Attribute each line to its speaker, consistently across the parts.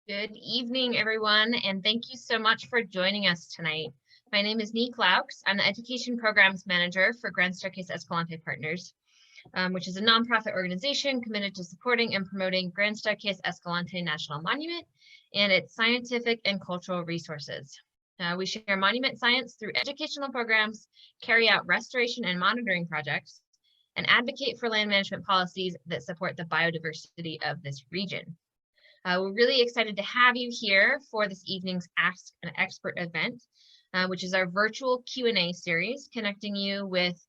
Speaker 1: Good evening, everyone, and thank you so much for joining us tonight. My name is Nick Laux. I'm the Education Programs Manager for Grand Staircase Escalante Partners, which is a nonprofit organization committed to supporting and promoting Grand Staircase Escalante National Monument and its scientific and cultural resources. We share monument science through educational programs, carry out restoration and monitoring projects, and advocate for land management policies that support the biodiversity of this region. We're really excited to have you here for this evening's Ask an Expert event, which is our virtual Q&A series, connecting you with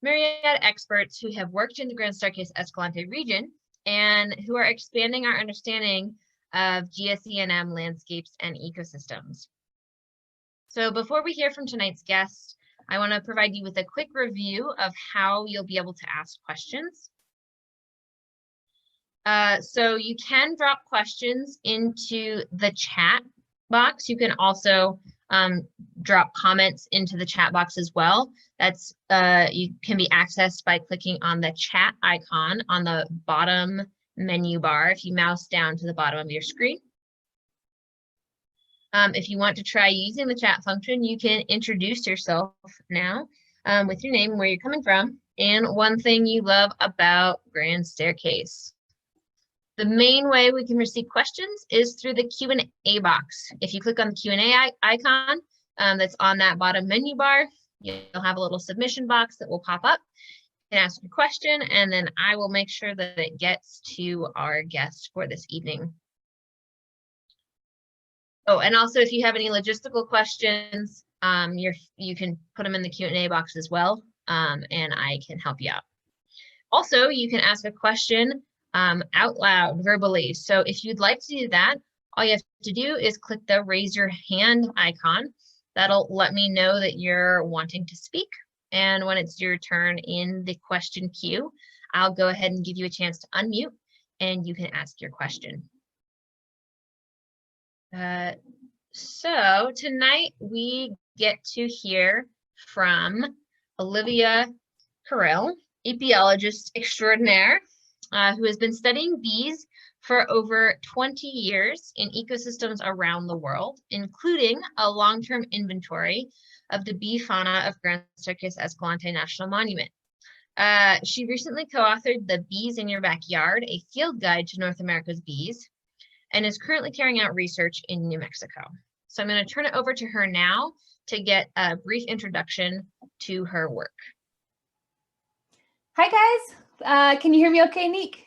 Speaker 1: myriad experts who have worked in the Grand Staircase Escalante region and who are expanding our understanding of GSENM landscapes and ecosystems. So before we hear from tonight's guest, I want to provide you with a quick review of how you'll be able to ask questions. So you can drop questions into the chat box. You can also drop comments into the chat box as well. That's you can be accessed by clicking on the chat icon on the bottom menu bar if you mouse down to the bottom of your screen. If you want to try using the chat function, you can introduce yourself now with your name and where you're coming from and one thing you love about Grand Staircase. The main way we can receive questions is through the Q&A box. If you click on the Q&A icon that's on that bottom menu bar, you'll have a little submission box that will pop up. You can ask a question, and then I will make sure that it gets to our guest for this evening. Oh, and also if you have any logistical questions, you can put them in the Q&A box as well, and I can help you out. Also, you can ask a question out loud verbally. So if you'd like to do that, all you have to do is click the raise your hand icon. That'll let me know that you're wanting to speak. And when it's your turn in the question queue, I'll go ahead and give you a chance to unmute and you can ask your question. So tonight we get to hear from Olivia Carril, apiologist extraordinaire, who has been studying bees for over 20 years in ecosystems around the world, including a long-term inventory of the bee fauna of Grand Staircase Escalante National Monument. She recently co-authored the Bees in Your Backyard, a field guide to North America's bees, and is currently carrying out research in New Mexico. So I'm going to turn it over to her now to get a brief introduction to her work.
Speaker 2: Hi guys, can you hear me okay, Nick?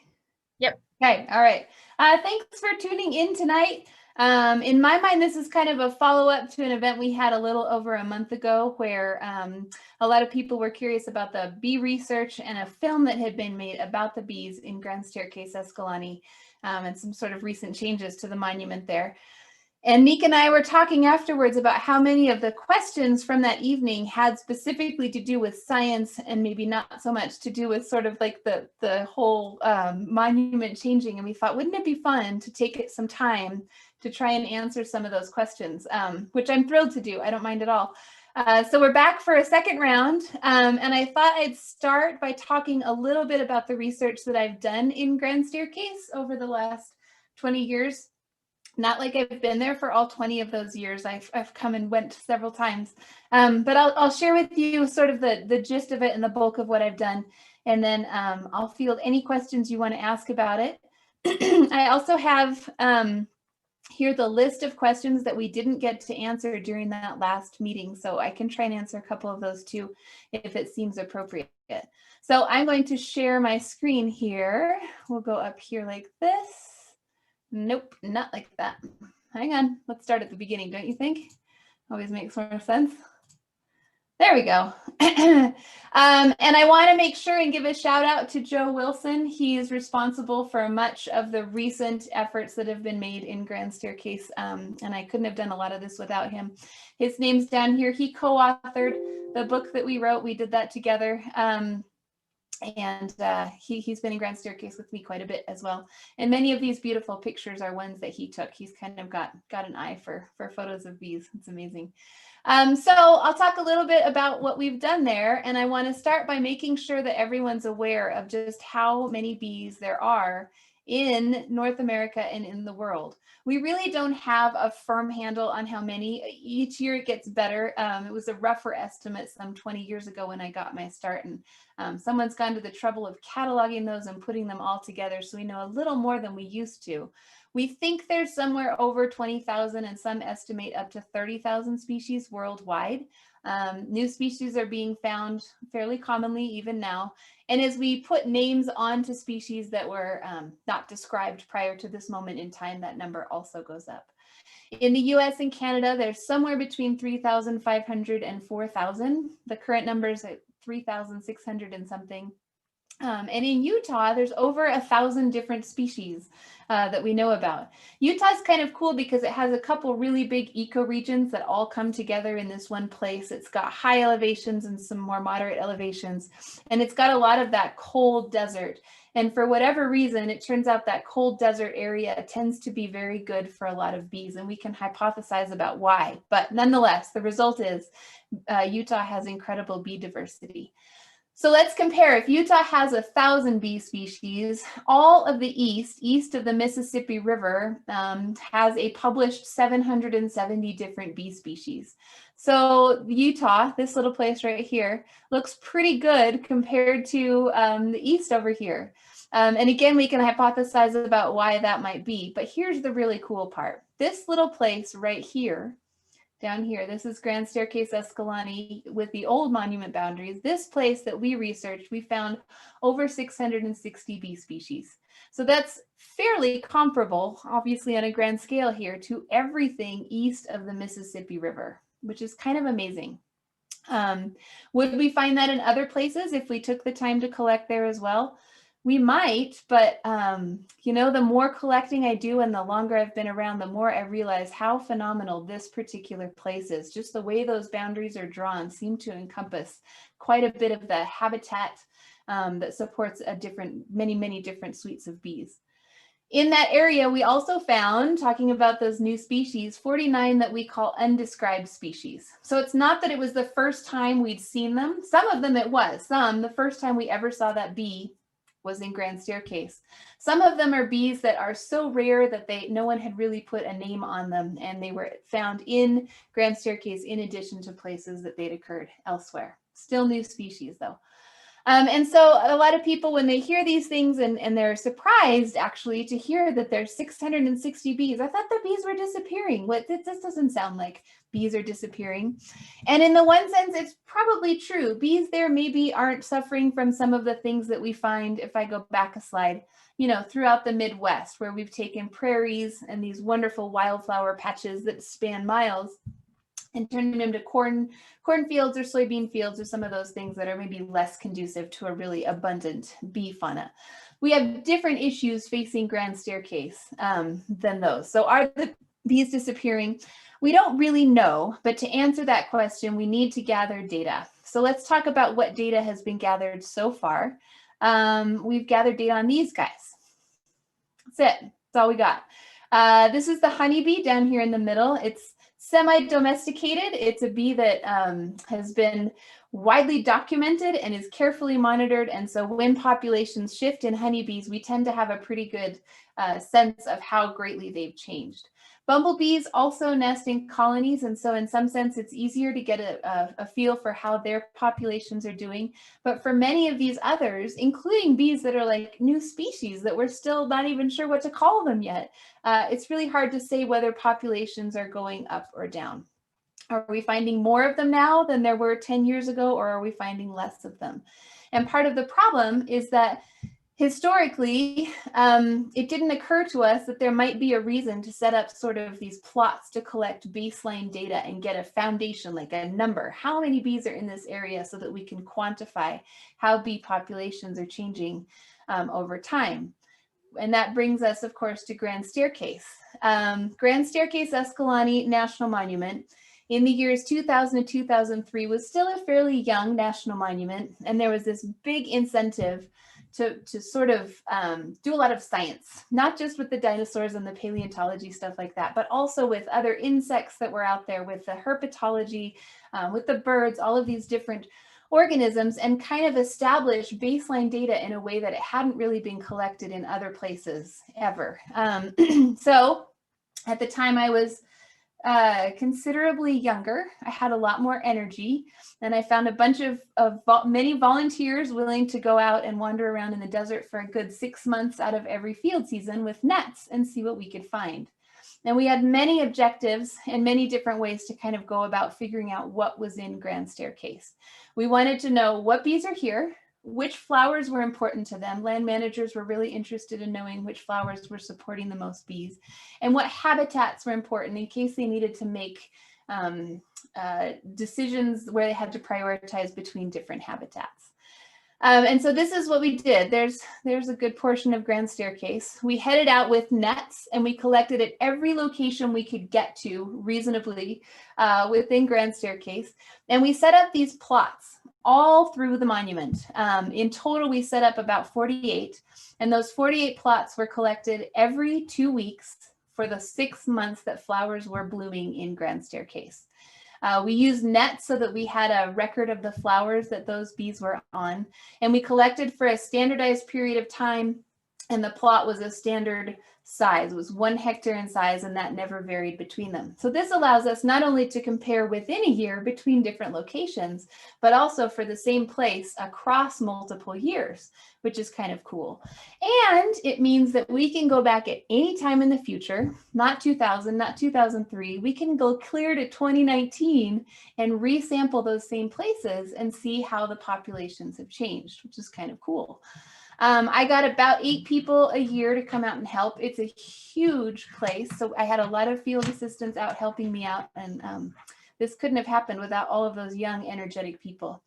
Speaker 1: Yep.
Speaker 2: Okay, all right. Thanks for tuning in tonight. In my mind, this is kind of a follow-up to an event we had a little over a month ago where a lot of people were curious about the bee research and a film that had been made about the bees in Grand Staircase Escalante and some sort of recent changes to the monument there. And Nick and I were talking afterwards about how many of the questions from that evening had specifically to do with science and maybe not so much to do with sort of like the whole monument changing. And we thought, wouldn't it be fun to take some time to try and answer some of those questions, which I'm thrilled to do. I don't mind at all. So we're back for a second round. And I thought I'd start by talking a little bit about the research that I've done in Grand Staircase over the last 20 years. Not like I've been there for all 20 of those years. I've come and went several times, but I'll share with you sort of the gist of it and the bulk of what I've done. And then I'll field any questions you want to ask about it. I also have here the list of questions that we didn't get to answer during that last meeting. So I can try and answer a couple of those too, if it seems appropriate. So I'm going to share my screen here. We'll go up here like this. Nope, not like that. Hang on, let's start at the beginning, don't you think? Always makes more sense. There we go. And I want to make sure and give a shout out to Joe Wilson. He is responsible for much of the recent efforts that have been made in Grand Staircase, and I couldn't have done a lot of this without him. His name's down here. He co-authored the book that we wrote. We did that together. And he's been in Grand Staircase with me quite a bit as well. And many of these beautiful pictures are ones that he took. He's kind of got an eye for photos of bees. It's amazing. So I'll talk a little bit about what we've done there. And I want to start by making sure that everyone's aware of just how many bees there are in North America and in the world. We really don't have a firm handle on how many. Each year it gets better. It was a rougher estimate some 20 years ago when I got my start, and someone's gone to the trouble of cataloging those and putting them all together, so we know a little more than we used to. We think there's somewhere over 20,000, and some estimate up to 30,000 species worldwide. New species are being found fairly commonly even now. And as we put names onto species that were not described prior to this moment in time, that number also goes up. In the US and Canada, there's somewhere between 3,500 and 4,000. The current number is at 3,600 and something. And in Utah, there's over 1,000 different species that we know about. Utah's kind of cool because it has a couple really big ecoregions that all come together in this one place. It's got high elevations and some more moderate elevations, and it's got a lot of that cold desert. And for whatever reason, it turns out that cold desert area tends to be very good for a lot of bees, and we can hypothesize about why. But nonetheless, the result is Utah has incredible bee diversity. So let's compare. If Utah has 1,000 bee species, all of the east of the Mississippi River, has a published 770 different bee species. So Utah, this little place right here, looks pretty good compared to the east over here. And again, we can hypothesize about why that might be. But here's the really cool part. This little place right here, down here, this is Grand Staircase Escalante with the old monument boundaries. This place that we researched, we found over 660 bee species. So that's fairly comparable, obviously on a grand scale here, to everything east of the Mississippi River, which is kind of amazing. Would we find that in other places if we took the time to collect there as well? We might, but you know, the more collecting I do and the longer I've been around, the more I realize how phenomenal this particular place is. Just the way those boundaries are drawn seem to encompass quite a bit of the habitat that supports many different suites of bees. In that area, we also found, talking about those new species, 49 that we call undescribed species. So it's not that it was the first time we'd seen them. Some of them it was. Some, the first time we ever saw that bee was in Grand Staircase. Some of them are bees that are so rare that no one had really put a name on them, and they were found in Grand Staircase in addition to places that they'd occurred elsewhere. Still new species though. And so a lot of people, when they hear these things and they're surprised actually to hear that there's 660 bees. I thought the bees were disappearing. This doesn't sound like bees are disappearing. And in the one sense, it's probably true. Bees there maybe aren't suffering from some of the things that we find, if I go back a slide, you know, throughout the Midwest, where we've taken prairies and these wildflower patches that span miles and turn them into cornfields or soybean fields or some of those things that are maybe less conducive to a really abundant bee fauna. We have different issues facing Grand Staircase than those. So are the bees disappearing? We don't really know, but to answer that question, we need to gather data. So let's talk about what data has been gathered so far. We've gathered data on these guys. That's it. That's all we got. This is the honeybee down here in the middle. It's semi-domesticated. It's a bee that has been widely documented and is carefully monitored. And so when populations shift in honeybees, we tend to have a pretty good sense of how greatly they've changed. Bumblebees also nest in colonies, and so in some sense it's easier to get a feel for how their populations are doing. But for many of these others, including bees that are like new species that we're still not even sure what to call them yet, it's really hard to say whether populations are going up or down. Are we finding more of them now than there were 10 years ago, or are we finding less of them? And part of the problem is that historically, it didn't occur to us that there might be a reason to set up sort of these plots to collect baseline data and get a foundation, like a number. How many bees are in this area so that we can quantify how bee populations are changing over time. And that brings us, of course, to Grand Staircase. Grand Staircase Escalante National Monument in the years 2000 to 2003 was still a fairly young national monument, and there was this big incentive to sort of do a lot of science, not just with the dinosaurs and the paleontology stuff like that, but also with other insects that were out there, with the herpetology, with the birds, all of these different organisms and kind of establish baseline data in a way that it hadn't really been collected in other places ever. So at the time I was considerably younger, I had a lot more energy, and I found a bunch of many volunteers willing to go out and wander around in the desert for a good 6 months out of every field season with nets and see what we could find. And we had many objectives and many different ways to kind of go about figuring out what was in Grand Staircase. We wanted to know what bees are here, which flowers were important to them. Land managers were really interested in knowing which flowers were supporting the most bees, and what habitats were important in case they needed to make decisions where they had to prioritize between different habitats. And so this is what we did. There's a good portion of Grand Staircase. We headed out with nets and we collected at every location we could get to reasonably within Grand Staircase. And we set up these plots all through the monument. In total, we set up about 48, and those 48 plots were collected every 2 weeks for the 6 months that flowers were blooming in Grand Staircase. We used nets so that we had a record of the flowers that those bees were on, and we collected for a standardized period of time, and the plot was a standard size. It was 1 hectare in size, and that never varied between them. So this allows us not only to compare within a year between different locations, but also for the same place across multiple years, which is kind of cool. And it means that we can go back at any time in the future, not 2000, not 2003. We can go clear to 2019 and resample those same places and see how the populations have changed, which is kind of cool. I got about 8 people a year to come out and help. It's a huge place, so I had a lot of field assistants out helping me out, and this couldn't have happened without all of those young, energetic people.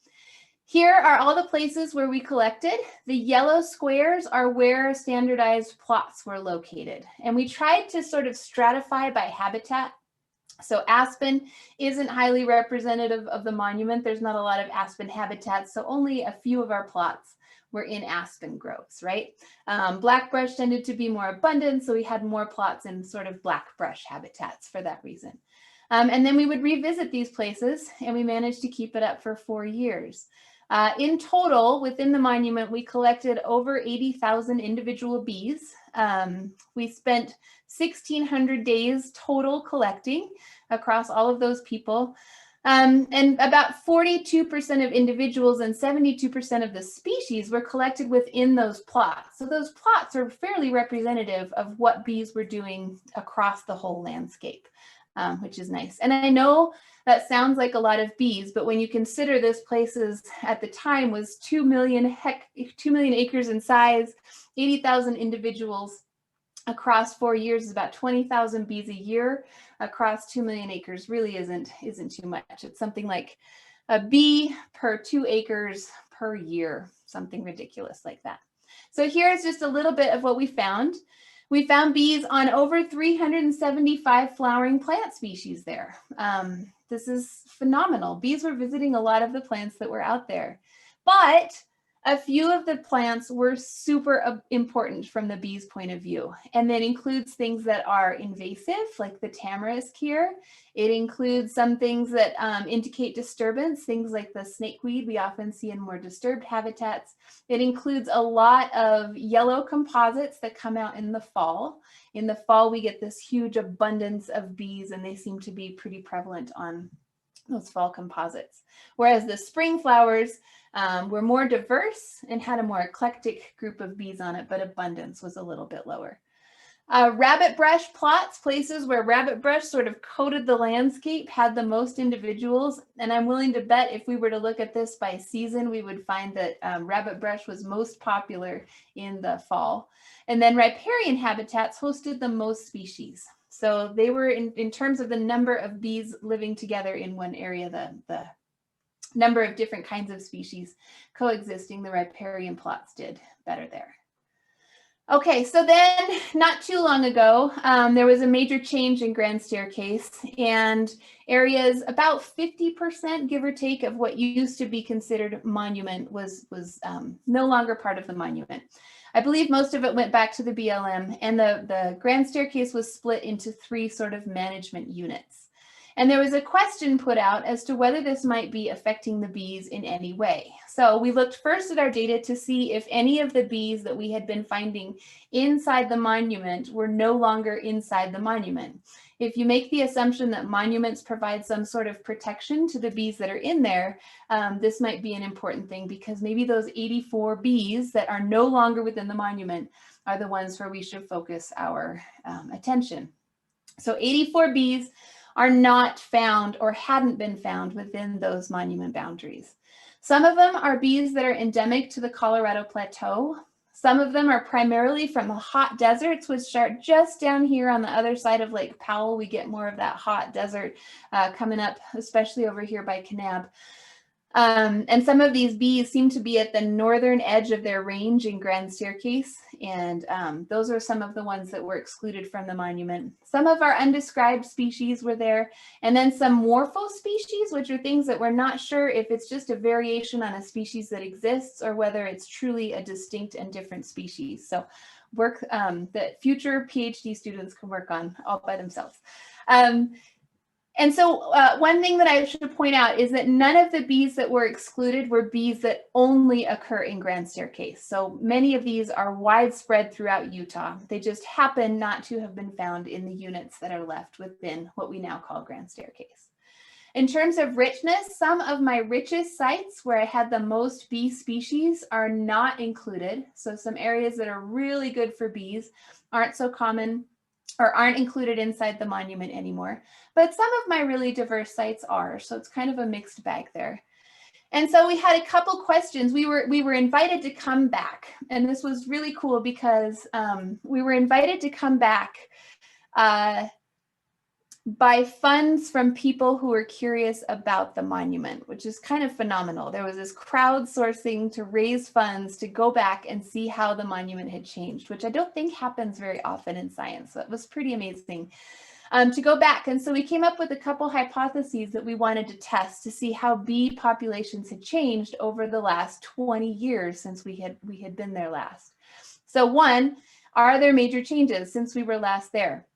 Speaker 2: Here are all the places where we collected. The yellow squares are where standardized plots were located, and we tried to sort of stratify by habitat. So aspen isn't highly representative of the monument. There's not a lot of aspen habitats, so only a few of our plots were in aspen groves, right? Black brush tended to be more abundant, so we had more plots in sort of black brush habitats for that reason. And then we would revisit these places, and we managed to keep it up for 4 years. In total, within the monument, we collected over 80,000 individual bees. We spent 1,600 days total collecting across all of those people. And about 42% of individuals and 72% of the species were collected within those plots. So those plots are fairly representative of what bees were doing across the whole landscape, which is nice. And I know that sounds like a lot of bees, but when you consider this place at the time was 2 million acres in size, 80,000 individuals across 4 years is about 20,000 bees a year. Across 2 million acres really isn't too much. It's something like a bee per 2 acres per year, something ridiculous like that. So here's just a little bit of what we found. We found bees on over 375 flowering plant species there. This is phenomenal. Bees were visiting a lot of the plants that were out there, but a few of the plants were super important from the bees' point of view. And that includes things that are invasive, like the tamarisk here. It includes some things that indicate disturbance, things like the snakeweed we often see in more disturbed habitats. It includes a lot of yellow composites that come out in the fall. In the fall, we get this huge abundance of bees, and they seem to be pretty prevalent on those fall composites. Whereas the spring flowers were more diverse and had a more eclectic group of bees on it, but abundance was a little bit lower. Rabbit brush plots, places where rabbit brush sort of coated the landscape, had the most individuals. And I'm willing to bet if we were to look at this by season, we would find that rabbit brush was most popular in the fall. And then riparian habitats hosted the most species. So they were, in terms of the number of bees living together in one area, the number of different kinds of species coexisting, the riparian plots did better there. Okay, so then not too long ago, there was a major change in Grand Staircase, and areas about 50%, give or take, of what used to be considered monument was no longer part of the monument. I believe most of it went back to the BLM, and the Grand Staircase was split into 3 sort of management units. And there was a question put out as to whether this might be affecting the bees in any way. So we looked first at our data to see if any of the bees that we had been finding inside the monument were no longer inside the monument. If you make the assumption that monuments provide some sort of protection to the bees that are in there, this might be an important thing, because maybe those 84 bees that are no longer within the monument are the ones where we should focus our attention. So 84 bees are not found or hadn't been found within those monument boundaries. Some of them are bees that are endemic to the Colorado Plateau. Some of them are primarily from the hot deserts, which start just down here on the other side of Lake Powell. We get more of that hot desert coming up, especially over here by Kanab. And some of these bees seem to be at the northern edge of their range in Grand Staircase. And those are some of the ones that were excluded from the monument. Some of our undescribed species were there. And then some morpho species, which are things that we're not sure if it's just a variation on a species that exists or whether it's truly a distinct and different species. So work that future PhD students can work on all by themselves. And so one thing that I should point out is that none of the bees that were excluded were bees that only occur in Grand Staircase. So many of these are widespread throughout Utah. They just happen not to have been found in the units that are left within what we now call Grand Staircase. In terms of richness, some of my richest sites where I had the most bee species are not included. So some areas that are really good for bees aren't so common or aren't included inside the monument anymore. But some of my really diverse sites are, so it's kind of a mixed bag there. And so we had a couple questions. We were invited to come back, and this was really cool because we were invited to come back by funds from people who were curious about the monument, which is kind of phenomenal. There was this crowdsourcing to raise funds to go back and see how the monument had changed, which I don't think happens very often in science. So it was pretty amazing to go back. And so we came up with a couple hypotheses that we wanted to test to see how bee populations had changed over the last 20 years since we had been there last. So one, are there major changes since we were last there?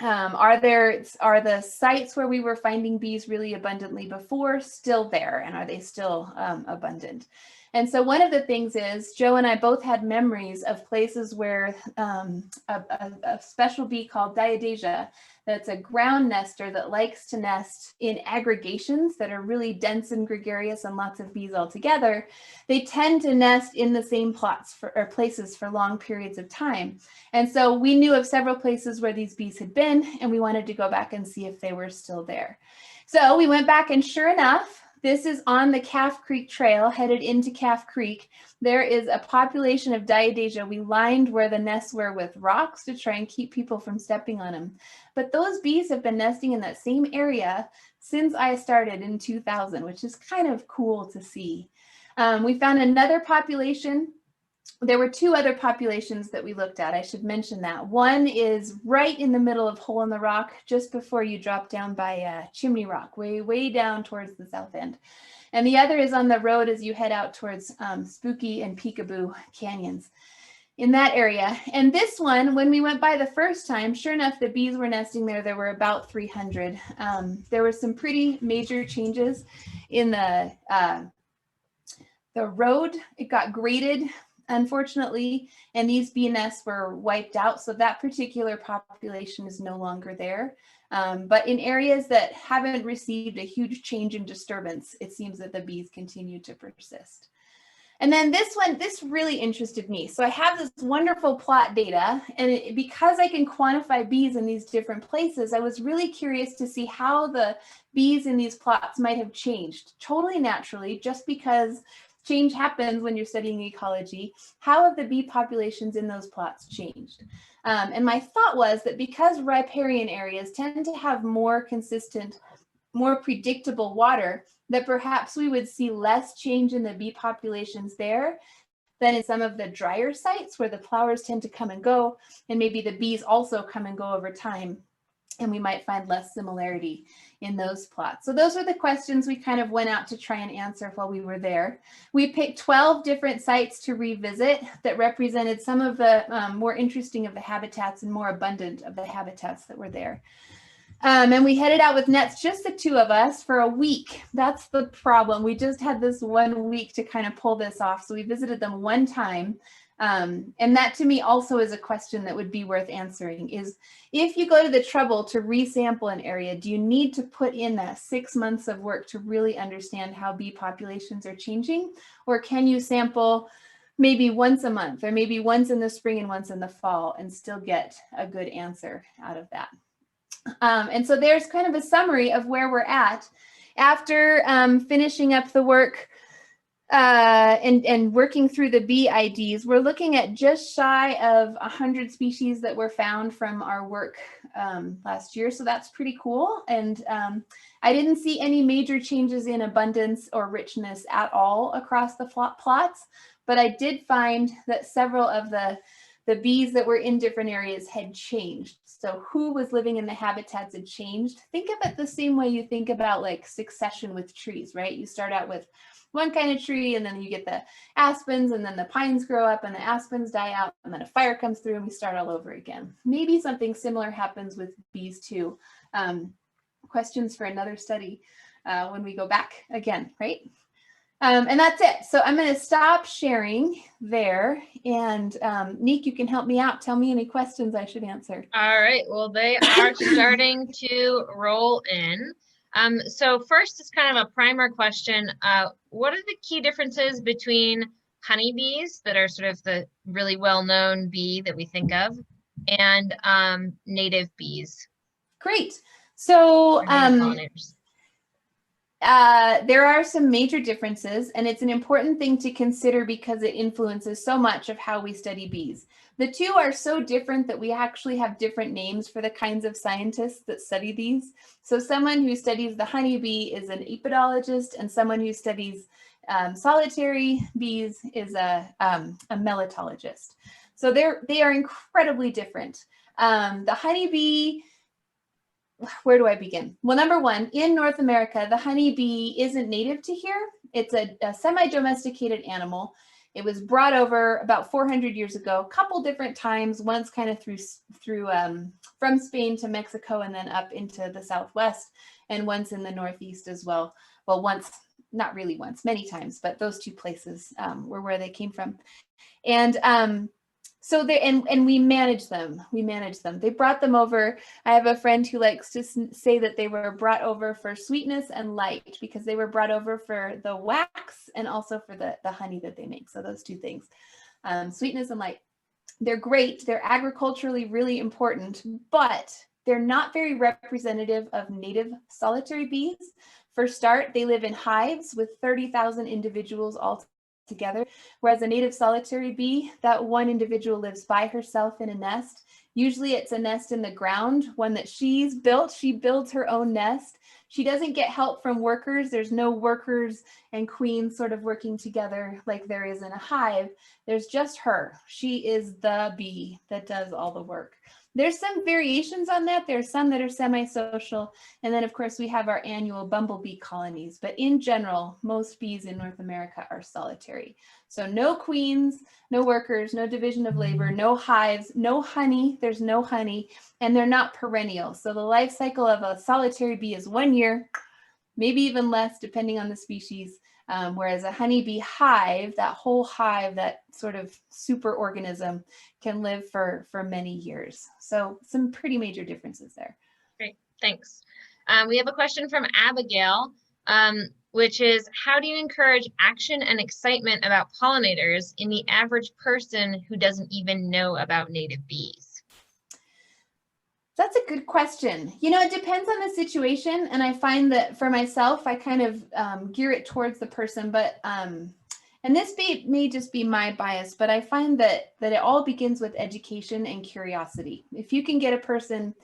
Speaker 2: Are the sites where we were finding bees really abundantly before still there, and are they still abundant? And so one of the things is Joe and I both had memories of places where a special bee called Diadasia, that's a ground nester that likes to nest in aggregations that are really dense and gregarious and lots of bees all together. They tend to nest in the same plots or places for long periods of time. And so we knew of several places where these bees had been, and we wanted to go back and see if they were still there. So we went back, and sure enough, this is on the Calf Creek Trail headed into Calf Creek. There is a population of Diadasia. We lined where the nests were with rocks to try and keep people from stepping on them. But those bees have been nesting in that same area since I started in 2000, which is kind of cool to see. We found another population. There were two other populations that we looked at. I should mention that. One is right in the middle of Hole in the Rock, just before you drop down by Chimney Rock, way down towards the south end. And the other is on the road as you head out towards Spooky and Peekaboo Canyons in that area. And this one, when we went by the first time, sure enough, the bees were nesting there. There were about 300. There were some pretty major changes in the road. It got graded, unfortunately, and these bee nests were wiped out. So that particular population is no longer there. But in areas that haven't received a huge change in disturbance, it seems that the bees continue to persist. And then this one, this really interested me. So I have this wonderful plot data, and because I can quantify bees in these different places, I was really curious to see how the bees in these plots might have changed, totally naturally, just because change happens when you're studying ecology. How have the bee populations in those plots changed? And my thought was that because riparian areas tend to have more consistent, more predictable water, that perhaps we would see less change in the bee populations there than in some of the drier sites where the flowers tend to come and go, and maybe the bees also come and go over time, and we might find less similarity in those plots. So those were the questions we kind of went out to try and answer while we were there. We picked 12 different sites to revisit that represented some of the more interesting of the habitats and more abundant of the habitats that were there. And we headed out with nets, just the two of us, for a week. That's the problem. We just had this 1 week to kind of pull this off. So we visited them one time. And that to me also is a question that would be worth answering, is if you go to the trouble to resample an area, do you need to put in that 6 months of work to really understand how bee populations are changing? Or can you sample maybe once a month, or maybe once in the spring and once in the fall, and still get a good answer out of that? And so there's kind of a summary of where we're at after finishing up the work and working through the bee IDs. We're looking at just shy of 100 species that were found from our work last year. So that's pretty cool. And I didn't see any major changes in abundance or richness at all across the plots, but I did find that several of the bees that were in different areas had changed. So who was living in the habitats had changed. Think of it the same way you think about like succession with trees, right? You start out with one kind of tree, and then you get the aspens, and then the pines grow up and the aspens die out, and then a fire comes through and we start all over again. Maybe something similar happens with bees too. Questions for another study when we go back again, right? And that's it. So I'm going to stop sharing there. And Nick, you can help me out. Tell me any questions I should answer.
Speaker 1: All right. Well, they are starting to roll in. So first is kind of a primer question. What are the key differences between honeybees, that are sort of the really well-known bee that we think of, and native bees?
Speaker 2: Great. So
Speaker 1: Pollinators.
Speaker 2: there are some major differences, and it's an important thing to consider because it influences so much of how we study bees. The two are so different that we actually have different names for the kinds of scientists that study these. So someone who studies the honeybee is an apidologist, and someone who studies solitary bees is a melatologist. So they are incredibly different. The honeybee, where do I begin? Well, number one, in North America, the honeybee isn't native to here. It's a semi-domesticated animal. It was brought over about 400 years ago, a couple different times, once kind of through from Spain to Mexico and then up into the Southwest, and once in the Northeast as well. Well, once, not really once, many times, but those two places were where they came from. And so they, and we manage them. They brought them over. I have a friend who likes to say that they were brought over for sweetness and light, because they were brought over for the wax and also for the honey that they make. So those two things, sweetness and light. They're great. They're agriculturally really important, but they're not very representative of native solitary bees. For start, they live in hives with 30,000 individuals all together, whereas a native solitary bee, that one individual lives by herself in a nest. Usually it's a nest in the ground, one that she's built. She builds her own nest. She doesn't get help from workers. There's no workers and queens sort of working together like there is in a hive. There's just her. She is the bee that does all the work. There's some variations on that. There's some that are semi-social. And then of course we have our annual bumblebee colonies, but in general, most bees in North America are solitary. So no queens, no workers, no division of labor, no hives, no honey. There's no honey, and they're not perennial. So the life cycle of a solitary bee is 1 year, maybe even less depending on the species. Whereas a honeybee hive, that whole hive, that sort of super organism, can live for many years. So some pretty major differences there.
Speaker 1: Great, thanks. We have a question from Abigail, which is, how do you encourage action and excitement about pollinators in the average person who doesn't even know about native bees?
Speaker 2: That's a good question. You know, it depends on the situation. And I find that for myself, I kind of gear it towards the person, but, and this may just be my bias, but I find that it all begins with education and curiosity. If you can get a person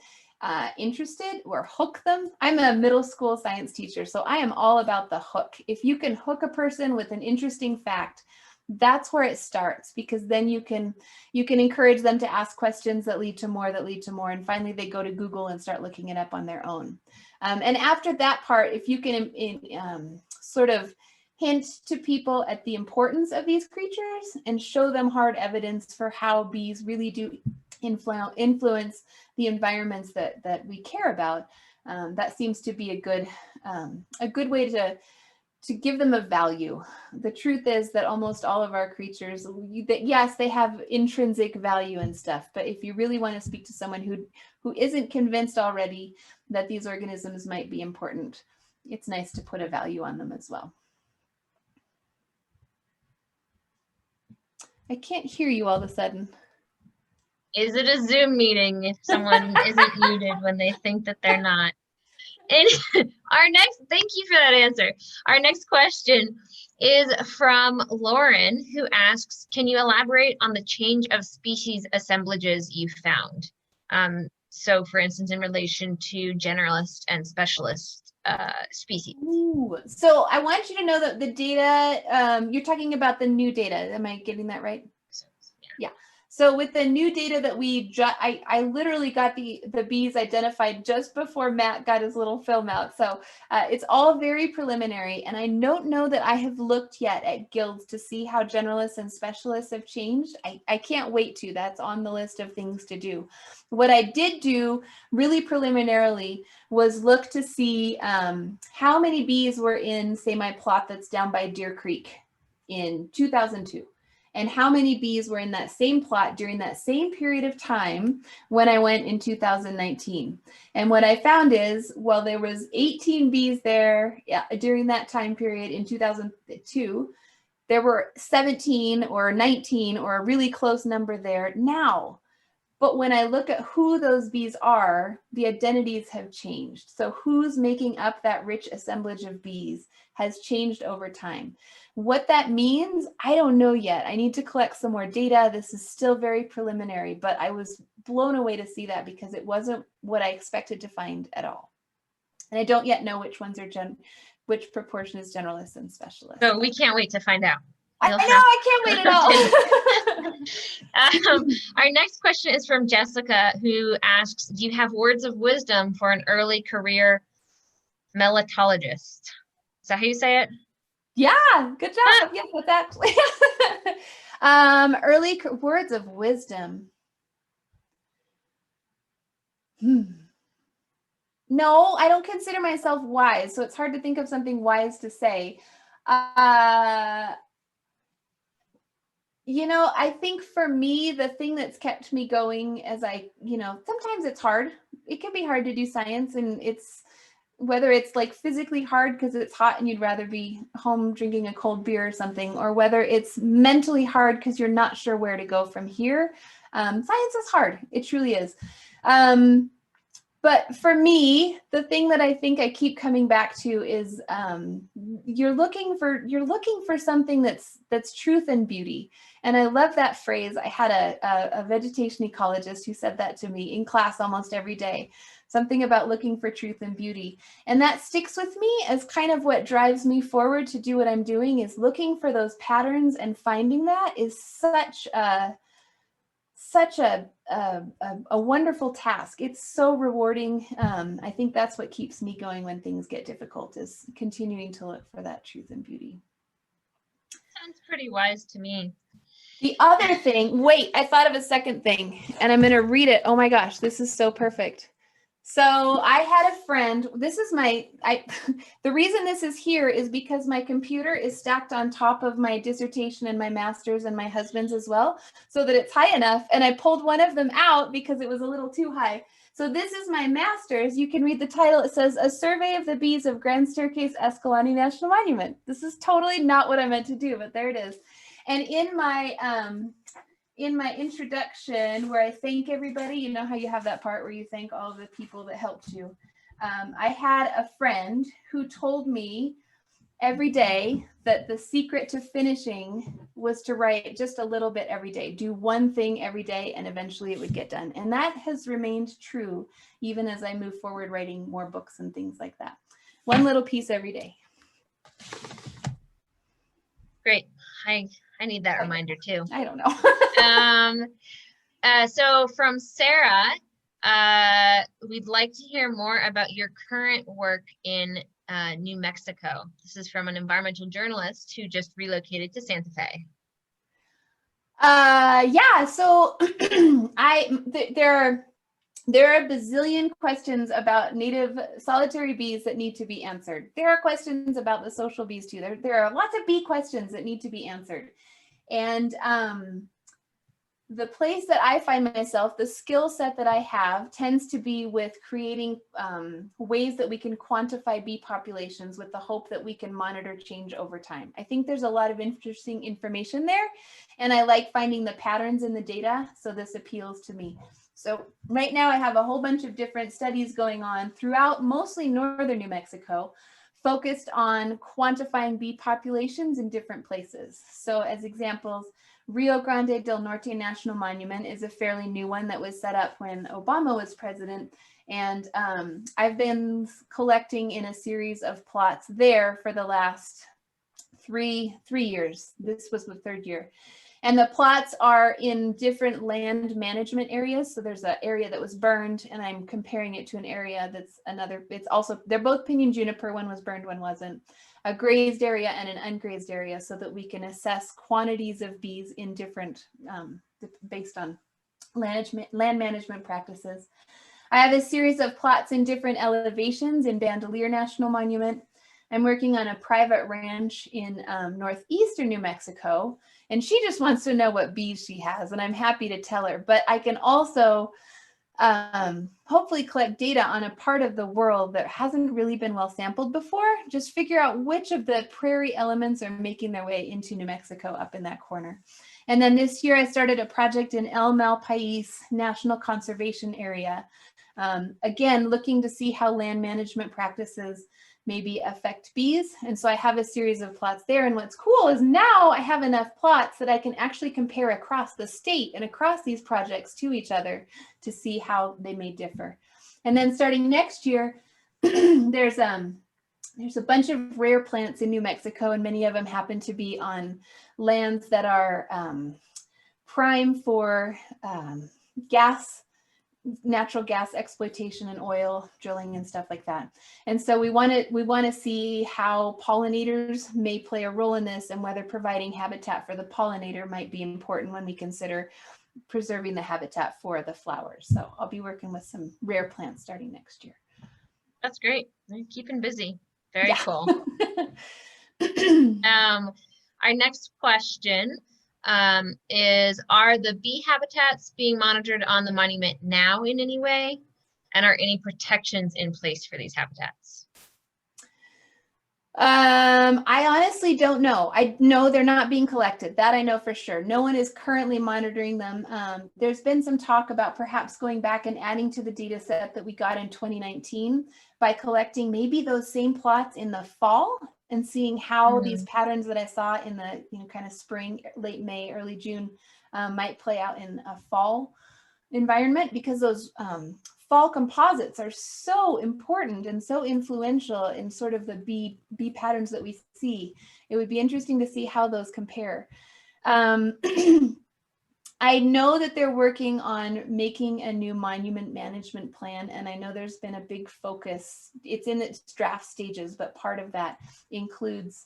Speaker 2: interested or hook them. I'm a middle school science teacher, so I am all about the hook. If you can hook a person with an interesting fact, that's where it starts, because then you can encourage them to ask questions that lead to more, and finally they go to Google and start looking it up on their own. And after that part, if you can sort of hint to people at the importance of these creatures and show them hard evidence for how bees really do influence the environments that we care about, that seems to be a good way to give them a value. The truth is that almost all of our creatures, yes, they have intrinsic value and stuff, but if you really want to speak to someone who isn't convinced already that these organisms might be important, it's nice to put a value on them as well. I can't hear you all of a sudden.
Speaker 1: Is it a Zoom meeting if someone isn't muted when they think that they're not? And thank you for that answer. Our next question is from Lauren, who asks, can you elaborate on the change of species assemblages you found? So for instance, in relation to generalist and specialist species.
Speaker 2: Ooh, so I want you to know that the data, you're talking about the new data. Am I getting that right? Yeah. So with the new data that I literally got the bees identified just before Matt got his little film out. So it's all very preliminary, and I don't know that I have looked yet at guilds to see how generalists and specialists have changed. I can't wait to. That's on the list of things to do. What I did do really preliminarily was look to see how many bees were in, say, my plot that's down by Deer Creek in 2002. And how many bees were in that same plot during that same period of time when I went in 2019. And what I found is, well, there was 18 bees there during that time period in 2002. There were 17 or 19 or a really close number there now. But when I look at who those bees are, the identities have changed. So who's making up that rich assemblage of bees has changed over time. What that means, I don't know yet. I need to collect some more data. This is still very preliminary, but I was blown away to see that because it wasn't what I expected to find at all. And I don't yet know which ones are which proportion is generalists and specialists.
Speaker 1: So we can't wait to find out.
Speaker 2: I know, I can't wait at all.
Speaker 1: Our next question is from Jessica, who asks, do you have words of wisdom for an early career melatologist? Is that how you say it?
Speaker 2: Yeah, good job. Yeah, that's actually early words of wisdom. No, I don't consider myself wise, so it's hard to think of something wise to say. You know, I think for me, the thing that's kept me going as sometimes it's hard. It can be hard to do science, and whether it's like physically hard because it's hot and you'd rather be home drinking a cold beer or something, or whether it's mentally hard because you're not sure where to go from here. Science is hard. It truly is. But for me, the thing that I think I keep coming back to is you're looking for something that's truth and beauty. And I love that phrase. I had a vegetation ecologist who said that to me in class almost every day. Something about looking for truth and beauty. And that sticks with me as kind of what drives me forward to do what I'm doing, is looking for those patterns, and finding that is such a wonderful task. It's so rewarding. I think that's what keeps me going when things get difficult, is continuing to look for that truth and beauty.
Speaker 1: Sounds pretty wise to me.
Speaker 2: The other thing, wait, I thought of a second thing, and I'm going to read it. Oh my gosh, this is so perfect. So I had a friend, the reason this is here is because my computer is stacked on top of my dissertation and my master's and my husband's as well, so that it's high enough. And I pulled one of them out because it was a little too high. So this is my master's. You can read the title. It says, A Survey of the Bees of Grand Staircase Escalante National Monument. This is totally not what I meant to do, but there it is. And in my introduction, where I thank everybody, you know how you have that part where you thank all of the people that helped you. I had a friend who told me every day that the secret to finishing was to write just a little bit every day. Do one thing every day, and eventually it would get done. And that has remained true even as I move forward writing more books and things like that. One little piece every day.
Speaker 1: Great. I need that reminder too.
Speaker 2: I don't know.
Speaker 1: So from Sarah, we'd like to hear more about your current work in New Mexico. This is from an environmental journalist who just relocated to Santa Fe.
Speaker 2: Yeah, so there are there are a bazillion questions about native solitary bees that need to be answered. There are questions about the social bees too. There are lots of bee questions that need to be answered. And the place that I find myself, the skill set that I have tends to be with creating ways that we can quantify bee populations with the hope that we can monitor change over time. I think there's a lot of interesting information there, and I like finding the patterns in the data, so this appeals to me. So right now I have a whole bunch of different studies going on throughout mostly northern New Mexico, focused on quantifying bee populations in different places. So as examples, Rio Grande del Norte National Monument is a fairly new one that was set up when Obama was president. And I've been collecting in a series of plots there for the last three years. This was the third year. And the plots are in different land management areas. So there's an area that was burned, and I'm comparing it to an area that's another, it's also, they're both Pinyon Juniper, one was burned, one wasn't. A grazed area and an ungrazed area, so that we can assess quantities of bees in different, based on land management practices. I have a series of plots in different elevations in Bandelier National Monument. I'm working on a private ranch in northeastern New Mexico, and she just wants to know what bees she has, and I'm happy to tell her. But I can also hopefully collect data on a part of the world that hasn't really been well sampled before, just figure out which of the prairie elements are making their way into New Mexico up in that corner. And then this year I started a project in El Malpais National Conservation Area. Again, looking to see how land management practices maybe affect bees. And so I have a series of plots there. And what's cool is now I have enough plots that I can actually compare across the state and across these projects to each other to see how they may differ. And then starting next year, there's a bunch of rare plants in New Mexico, and many of them happen to be on lands that are prime for natural gas exploitation and oil drilling and stuff like that. And so we want to see how pollinators may play a role in this, and whether providing habitat for the pollinator might be important when we consider preserving the habitat for the flowers. So I'll be working with some rare plants starting next year.
Speaker 1: That's great. You're keeping busy. Very cool. Our next question is, are the bee habitats being monitored on the monument now in any way? And are any protections in place for these habitats?
Speaker 2: I honestly don't know. I know they're not being collected. That I know for sure. No one is currently monitoring them. There's been some talk about perhaps going back and adding to the data set that we got in 2019 by collecting maybe those same plots in the fall and seeing how these patterns that I saw in the kind of spring, late May, early June might play out in a fall environment, because those fall composites are so important and so influential in sort of the bee patterns that we see. It would be interesting to see how those compare. I know that they're working on making a new monument management plan, and I know there's been a big focus. It's in its draft stages, but part of that includes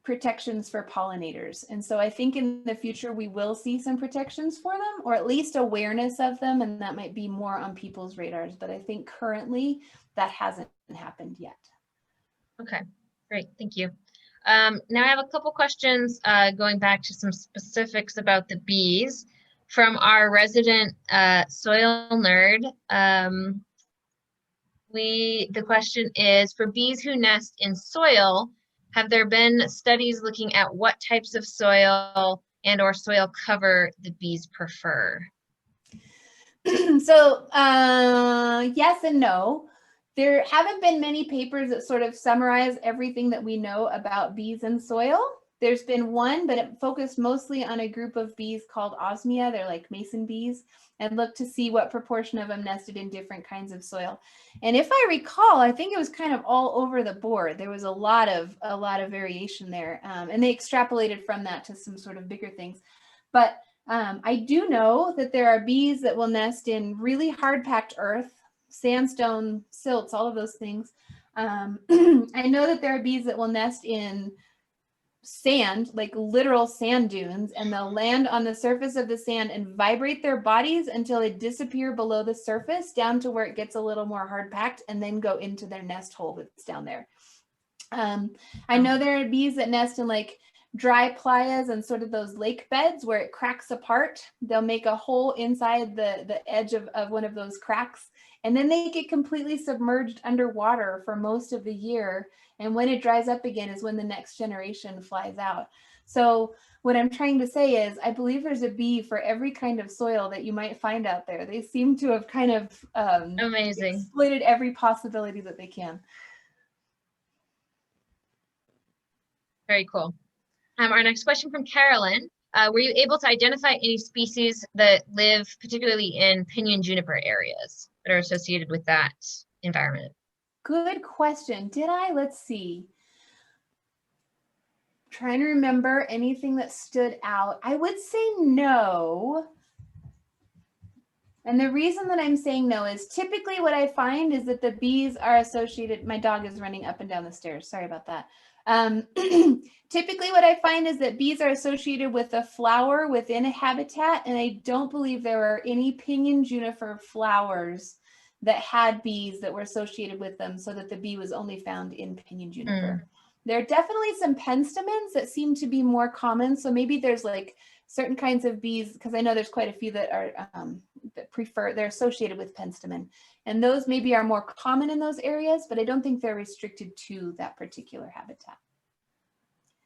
Speaker 2: protections for pollinators. And so I think in the future we will see some protections for them, or at least awareness of them, and that might be more on people's radars. But I think currently that hasn't happened yet. Okay,
Speaker 1: great, thank you. Now I have a couple questions going back to some specifics about the bees from our resident soil nerd. The question is, for bees who nest in soil, have there been studies looking at what types of soil and or soil cover the bees prefer?
Speaker 2: So yes and no. There haven't been many papers that sort of summarize everything that we know about bees and soil. There's been one, but it focused mostly on a group of bees called osmia. They're like mason bees, and looked to see what proportion of them nested in different kinds of soil. And if I recall, I think it was kind of all over the board. There was a lot of variation there, and they extrapolated from that to some sort of bigger things. But I do know that there are bees that will nest in really hard packed earth, sandstone, silts, all of those things. I know that there are bees that will nest in sand, like literal sand dunes, and they'll land on the surface of the sand and vibrate their bodies until they disappear below the surface down to where it gets a little more hard packed, and then go into their nest hole that's down there. I know there are bees that nest in like dry playas and sort of those lake beds where it cracks apart. They'll make a hole inside the edge of one of those cracks, and then they get completely submerged underwater for most of the year. And when it dries up again is when the next generation flies out. So what I'm trying to say is I believe there's a bee for every kind of soil that you might find out there. They seem to have kind of
Speaker 1: Amazing.
Speaker 2: exploited every possibility that they can.
Speaker 1: Very cool. Our next question from Carolyn. Were you able to identify any species that live particularly in Pinyon Juniper areas that are associated with that environment?
Speaker 2: Good question. Did I? Let's see. Trying to remember anything that stood out. I would say no. And the reason that I'm saying no is typically what I find is that the bees are associated. My dog is running up and down the stairs. Sorry about that. Typically what I find is that bees are associated with a flower within a habitat, and I don't believe there are any pinyon juniper flowers that had bees that were associated with them so that the bee was only found in pinyon juniper. There are definitely some penstemons that seem to be more common. So maybe there's like certain kinds of bees, because I know there's quite a few that are they're associated with penstemon, and those maybe are more common in those areas, but I don't think they're restricted to that particular habitat.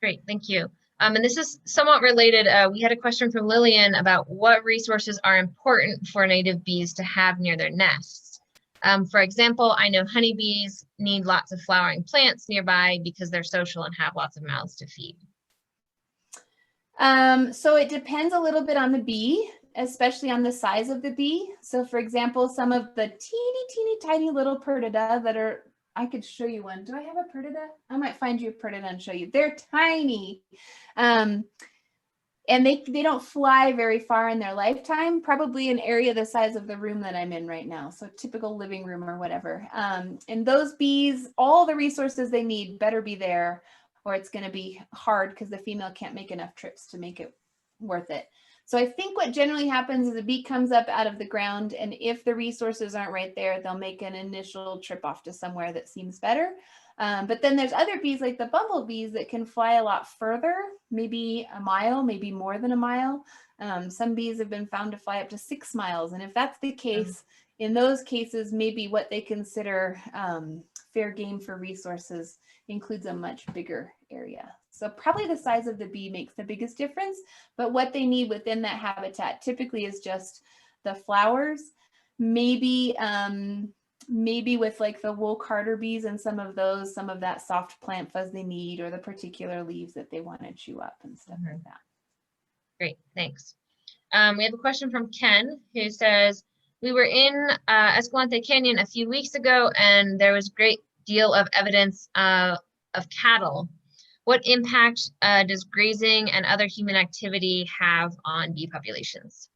Speaker 1: Great, thank you. And this is somewhat related. We had a question from Lillian about what resources are important for native bees to have near their nests. For example, I know honeybees need lots of flowering plants nearby because they're social and have lots of mouths to feed.
Speaker 2: So it depends a little bit on the bee, especially on the size of the bee. So for example, some of the teeny tiny little perdita that are, I could show you one. Do I have a perdita? I might find you a perdita and show you. They're tiny. And they don't fly very far in their lifetime, probably an area the size of the room that I'm in right now. So typical living room or whatever. And those bees, all the resources they need better be there, or it's going to be hard because the female can't make enough trips to make it worth it. So I think what generally happens is a bee comes up out of the ground, and if the resources aren't right there, they'll make an initial trip off to somewhere that seems better. But then there's other bees like the bumblebees that can fly a lot further, maybe a mile, maybe more than a mile. Some bees have been found to fly up to 6 miles. And if that's the case, in those cases, maybe what they consider fair game for resources includes a much bigger area. So probably the size of the bee makes the biggest difference, but what they need within that habitat typically is just the flowers, maybe with like the wool carder bees and some of that soft plant fuzz they need, or the particular leaves that they want to chew up and stuff like that.
Speaker 1: Great, thanks. We have a question from Ken who says, we were in Escalante Canyon a few weeks ago and there was a great deal of evidence of cattle. What impact does grazing and other human activity have on bee populations?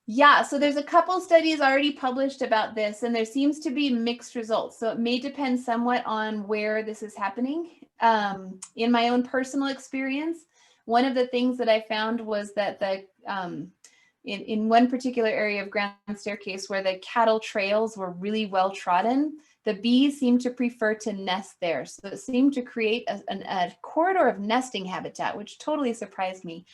Speaker 2: Yeah, so there's a couple studies already published about this, and there seems to be mixed results. So it may depend somewhat on where this is happening. In my own personal experience, one of the things that I found was that in one particular area of Grand Staircase where the cattle trails were really well trodden, the bees seemed to prefer to nest there. So it seemed to create a corridor of nesting habitat, which totally surprised me.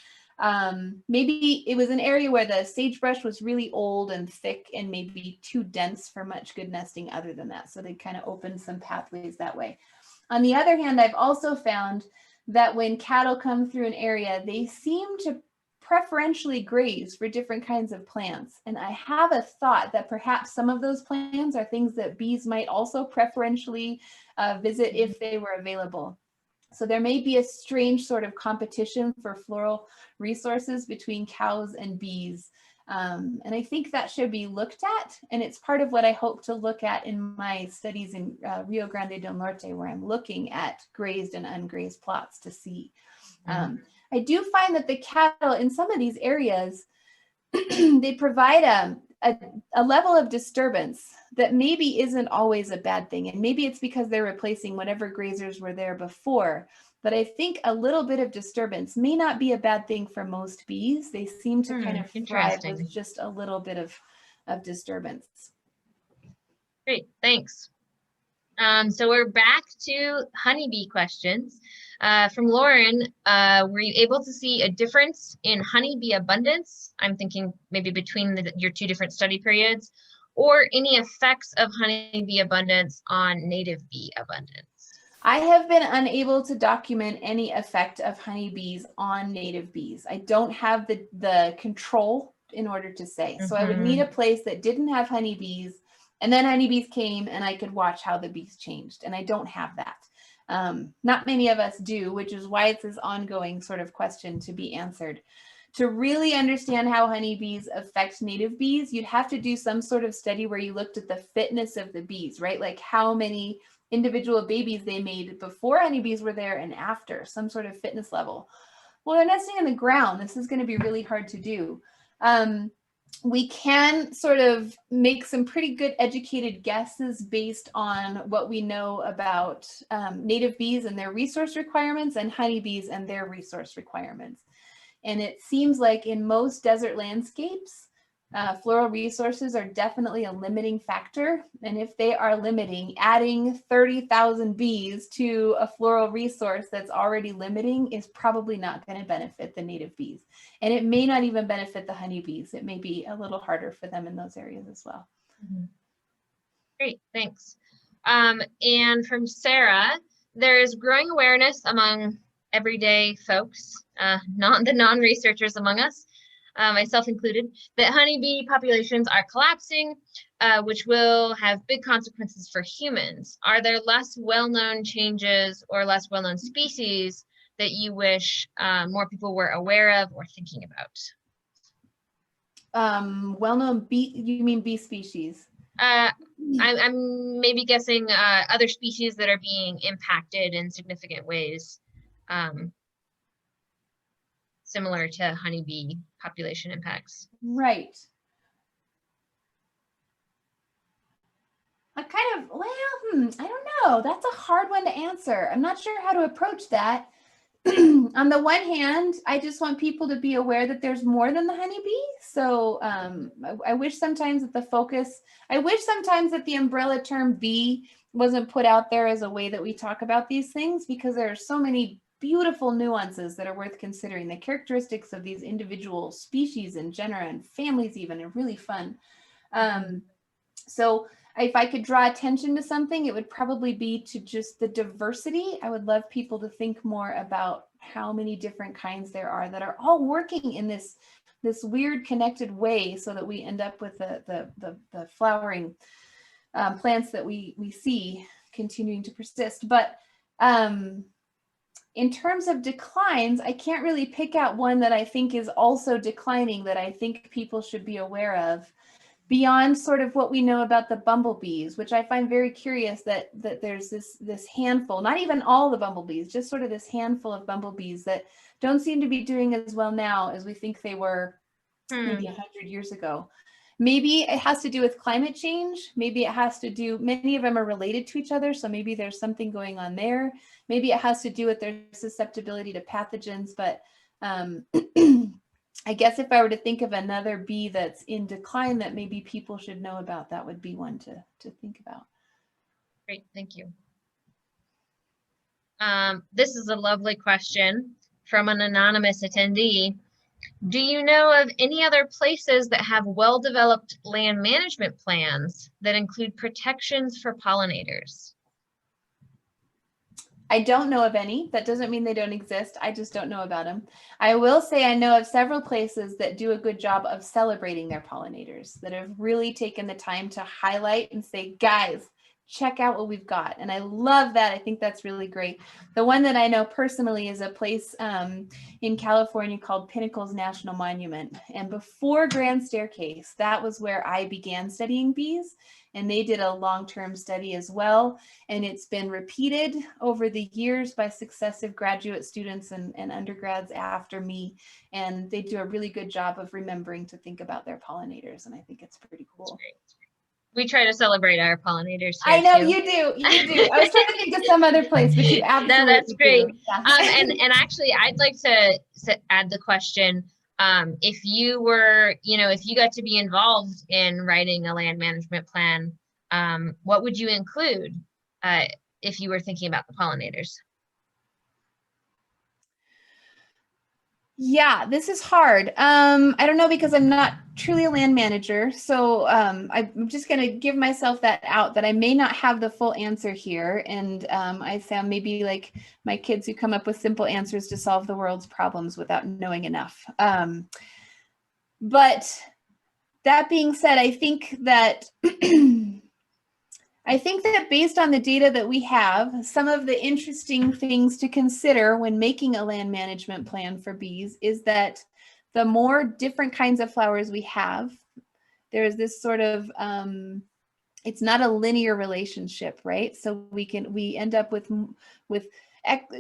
Speaker 2: Maybe it was an area where the sagebrush was really old and thick and maybe too dense for much good nesting other than that. So they kind of opened some pathways that way. On the other hand, I've also found that when cattle come through an area, they seem to preferentially graze for different kinds of plants. And I have a thought that perhaps some of those plants are things that bees might also preferentially visit if they were available. So there may be a strange sort of competition for floral resources between cows and bees. And I think that should be looked at. And it's part of what I hope to look at in my studies in Rio Grande del Norte, where I'm looking at grazed and ungrazed plots to see. I do find that the cattle in some of these areas, they provide a level of disturbance that maybe isn't always a bad thing. And maybe it's because they're replacing whatever grazers were there before. but I think a little bit of disturbance may not be a bad thing for most bees. They seem to kind of thrive with just a little bit of disturbance.
Speaker 1: Great, thanks. So we're back to honeybee questions. From Lauren, were you able to see a difference in honeybee abundance? I'm thinking maybe between your two different study periods, or any effects of honeybee abundance on native bee abundance?
Speaker 2: I have been unable to document any effect of honeybees on native bees. I don't have the control in order to say. So I would need a place that didn't have honeybees, and then honeybees came and I could watch how the bees changed. And I don't have that. Not many of us do, which is why it's this ongoing sort of question to be answered. To really understand how honeybees affect native bees, you'd have to do some sort of study where you looked at the fitness of the bees, right? Like how many individual babies they made before honeybees were there and after, some sort of fitness level. Well, they're nesting in the ground. This is going to be really hard to do. We can sort of make some pretty good educated guesses based on what we know about native bees and their resource requirements and honeybees and their resource requirements. And it seems like in most desert landscapes, floral resources are definitely a limiting factor. And if they are limiting, adding 30,000 bees to a floral resource that's already limiting is probably not going to benefit the native bees. And it may not even benefit the honeybees. It may be a little harder for them in those areas as well.
Speaker 1: Great, thanks. And from Sarah, there is growing awareness among everyday folks, the non-researchers among us, myself included, that honeybee populations are collapsing, which will have big consequences for humans. Are there less well-known changes or less well-known species that you wish more people were aware of or thinking about?
Speaker 2: Well-known bee, you mean bee species?
Speaker 1: I'm maybe guessing other species that are being impacted in significant ways, similar to honeybee population impacts.
Speaker 2: Right. I don't know. That's a hard one to answer. I'm not sure how to approach that. On the one hand, I just want people to be aware that there's more than the honeybee. So I wish sometimes that the umbrella term bee wasn't put out there as a way that we talk about these things, because there are so many beautiful nuances that are worth considering. The characteristics of these individual species and genera and families even are really fun. So if I could draw attention to something, it would probably be to just the diversity. I would love people to think more about how many different kinds there are that are all working in this weird connected way, so that we end up with the flowering plants that we see continuing to persist. But in terms of declines, I can't really pick out one that I think is also declining that I think people should be aware of, beyond sort of what we know about the bumblebees, which I find very curious that there's this handful, not even all the bumblebees, just sort of this handful of bumblebees that don't seem to be doing as well now as we think they were maybe 100 years ago. Maybe it has to do with climate change. Maybe it has to do, many of them are related to each other, so maybe there's something going on there. Maybe it has to do with their susceptibility to pathogens, but I guess if I were to think of another bee that's in decline that maybe people should know about, that would be one to think about.
Speaker 1: Great, thank you. This is a lovely question from an anonymous attendee. Do you know of any other places that have well-developed land management plans that include protections for pollinators?
Speaker 2: I don't know of any. That doesn't mean they don't exist. I just don't know about them. I will say I know of several places that do a good job of celebrating their pollinators, that have really taken the time to highlight and say, guys, check out what we've got. And I love that. I think that's really great. The one that I know personally is a place in California called Pinnacles National Monument. And before Grand Staircase, that was where I began studying bees. And they did a long-term study as well. And it's been repeated over the years by successive graduate students and undergrads after me. And they do a really good job of remembering to think about their pollinators. And I think it's pretty cool.
Speaker 1: We try to celebrate our pollinators here
Speaker 2: I know
Speaker 1: too.
Speaker 2: you do. You do. I was trying to think of some other place, but you absolutely
Speaker 1: No, that's great.
Speaker 2: do. Yeah.
Speaker 1: And actually, I'd like to add the question, if you were, if you got to be involved in writing a land management plan, what would you include if you were thinking about the pollinators?
Speaker 2: Yeah, this is hard. I don't know because I'm not truly a land manager. So I'm just going to give myself that out that I may not have the full answer here. And I sound maybe like my kids who come up with simple answers to solve the world's problems without knowing enough. But that being said, I think that based on the data that we have, some of the interesting things to consider when making a land management plan for bees is that the more different kinds of flowers we have, there's this sort of, it's not a linear relationship, right? So we end up with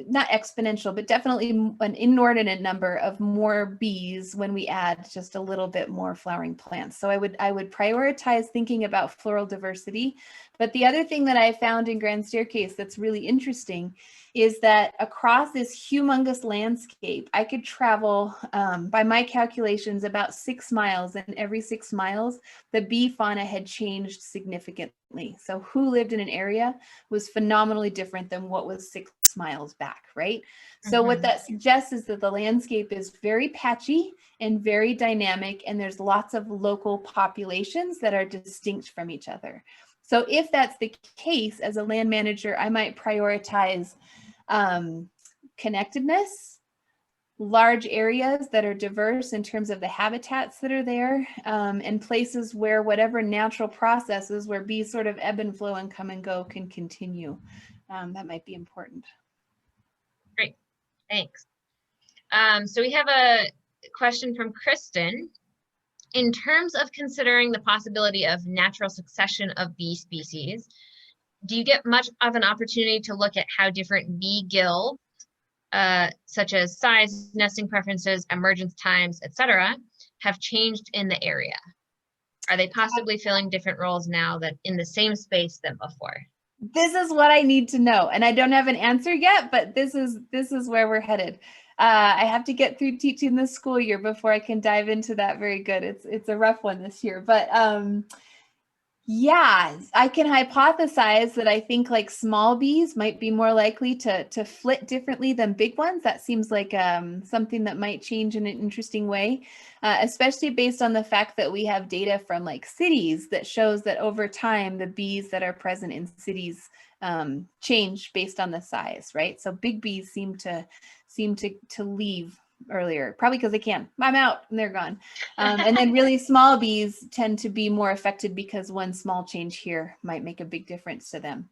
Speaker 2: not exponential, but definitely an inordinate number of more bees when we add just a little bit more flowering plants. So I would prioritize thinking about floral diversity. But the other thing that I found in Grand Staircase that's really interesting is that across this humongous landscape, I could travel, by my calculations, about 6 miles, and every 6 miles, the bee fauna had changed significantly. So who lived in an area was phenomenally different than what was 6 miles back, right? So what that suggests is that the landscape is very patchy and very dynamic, and there's lots of local populations that are distinct from each other. So if that's the case, as a land manager, I might prioritize connectedness, large areas that are diverse in terms of the habitats that are there, and places where whatever natural processes where bees sort of ebb and flow and come and go can continue. That might be important.
Speaker 1: Great, thanks. So we have a question from Kristen. In terms of considering the possibility of natural succession of bee species, do you get much of an opportunity to look at how different bee guilds, such as size, nesting preferences, emergence times, etc., have changed in the area? Are they possibly filling different roles now that in the same space than before?
Speaker 2: This is what I need to know, and I don't have an answer yet, but this is where we're headed. I have to get through teaching this school year before I can dive into that very good. It's a rough one this year, but yeah, I can hypothesize that I think like small bees might be more likely to flit differently than big ones. That seems like something that might change in an interesting way, especially based on the fact that we have data from like cities that shows that over time, the bees that are present in cities change based on the size, right? So big bees seem to leave earlier, probably because they can. I'm out and they're gone. And then really small bees tend to be more affected because one small change here might make a big difference to them.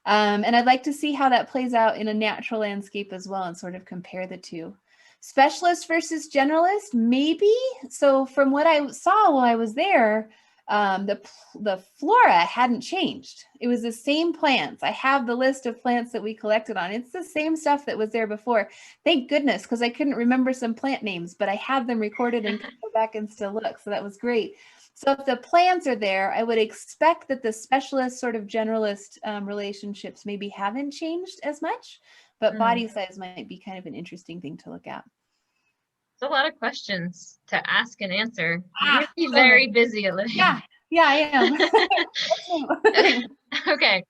Speaker 2: And I'd like to see how that plays out in a natural landscape as well and sort of compare the two. Specialist versus generalist, maybe. So from what I saw while I was there, the flora hadn't changed. It was the same plants. I have the list of plants that we collected on. It's the same stuff that was there before. Thank goodness, because I couldn't remember some plant names, but I have them recorded and can go back and still look. So that was great. So if the plants are there, I would expect that the specialist sort of generalist relationships maybe haven't changed as much, but body size might be kind of an interesting thing to look at.
Speaker 1: It's a lot of questions to ask and answer. You're going to be very busy, Olivia.
Speaker 2: Yeah, I am.
Speaker 1: Okay,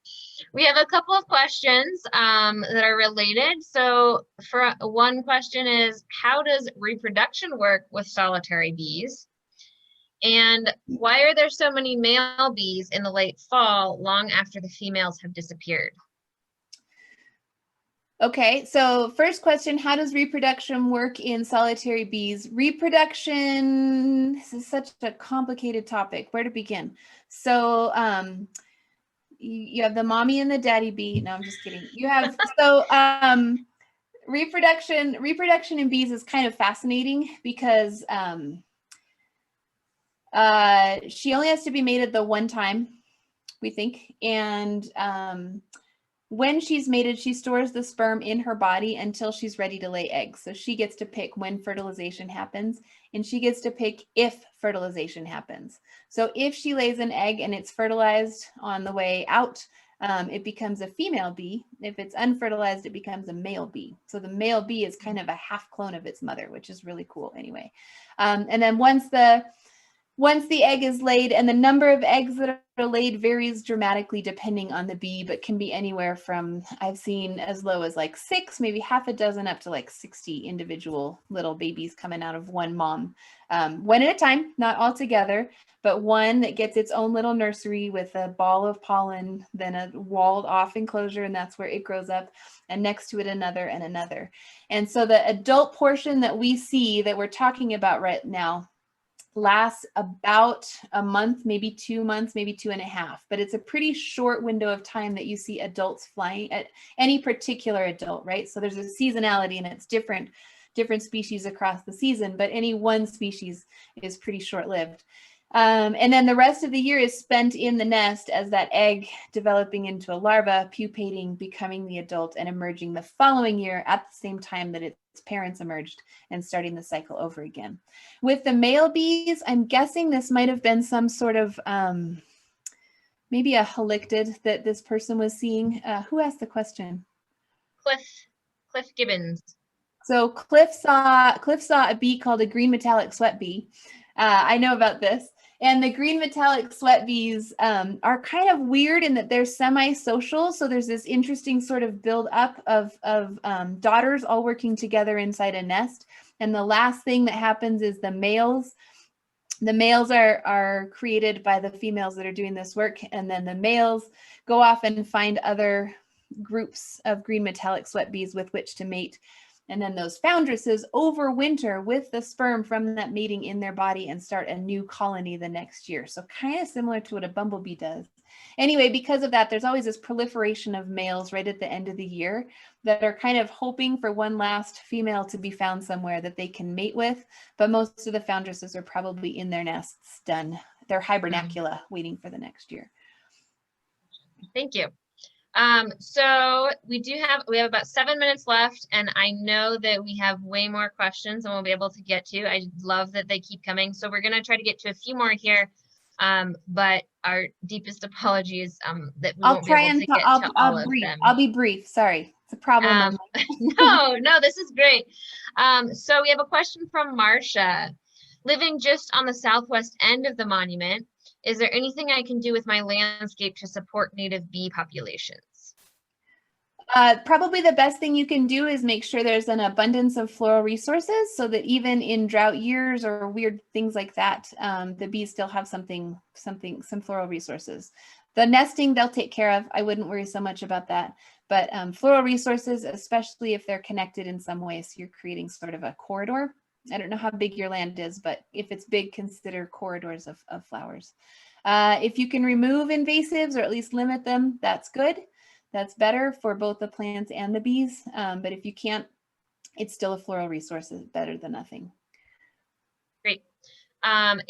Speaker 1: we have a couple of questions that are related. So for one question is, how does reproduction work with solitary bees? And why are there so many male bees in the late fall, long after the females have disappeared?
Speaker 2: Okay, so first question, how does reproduction work in solitary bees? Reproduction, this is such a complicated topic. Where to begin? So you have the mommy and the daddy bee. No, I'm just kidding. You have, so reproduction in bees is kind of fascinating because she only has to be mated the one time, we think. And When she's mated, she stores the sperm in her body until she's ready to lay eggs. So she gets to pick when fertilization happens, and she gets to pick if fertilization happens. So if she lays an egg and it's fertilized on the way out, it becomes a female bee. If it's unfertilized, it becomes a male bee. So the male bee is kind of a half clone of its mother, which is really cool anyway. And then once the egg is laid, and the number of eggs that are laid varies dramatically depending on the bee, but can be anywhere from, I've seen as low as like 6, maybe half a dozen, up to like 60 individual little babies coming out of one mom. One at a time, not all together, but one that gets its own little nursery with a ball of pollen, then a walled off enclosure, and that's where it grows up, and next to it another and another. And so the adult portion that we see that we're talking about right now lasts about a month, maybe 2 months, maybe 2.5, but it's a pretty short window of time that you see adults flying at any particular adult, right? So there's a seasonality, and it's different species across the season, but any one species is pretty short-lived. And then the rest of the year is spent in the nest as that egg developing into a larva, pupating, becoming the adult, and emerging the following year at the same time that its parents emerged, and starting the cycle over again. With the male bees, I'm guessing this might have been some sort of maybe a halictid that this person was seeing. Who asked the question?
Speaker 1: Cliff Gibbons.
Speaker 2: So Cliff saw a bee called a green metallic sweat bee. I know about this. And the green metallic sweat bees are kind of weird in that they're semi-social. So there's this interesting sort of build up of daughters all working together inside a nest. And the last thing that happens is the males are created by the females that are doing this work. And then the males go off and find other groups of green metallic sweat bees with which to mate. And then those foundresses overwinter with the sperm from that mating in their body and start a new colony the next year. So kind of similar to what a bumblebee does. Anyway, because of that, there's always this proliferation of males right at the end of the year that are kind of hoping for one last female to be found somewhere that they can mate with. But most of the foundresses are probably in their nests done. They're hibernacula waiting for the next year.
Speaker 1: Thank you. So we have about 7 minutes left, and I know that we have way more questions than we'll be able to get to. I love that they keep coming. So we're going to try to get to a few more here. But our deepest apologies that we won't be able to get to all of them.
Speaker 2: I'll be brief. Sorry. It's a problem.
Speaker 1: No, this is great. So we have a question from Marcia. Living just on the southwest end of the monument, is there anything I can do with my landscape to support native bee populations?
Speaker 2: Probably the best thing you can do is make sure there's an abundance of floral resources so that even in drought years or weird things like that, the bees still have some floral resources. The nesting they'll take care of. I wouldn't worry so much about that. But floral resources, especially if they're connected in some way, so you're creating sort of a corridor. I don't know how big your land is, but if it's big, consider corridors of flowers. If you can remove invasives or at least limit them, that's good. That's better for both the plants and the bees. But if you can't, it's still a floral resource. Is better than nothing.
Speaker 1: Great. And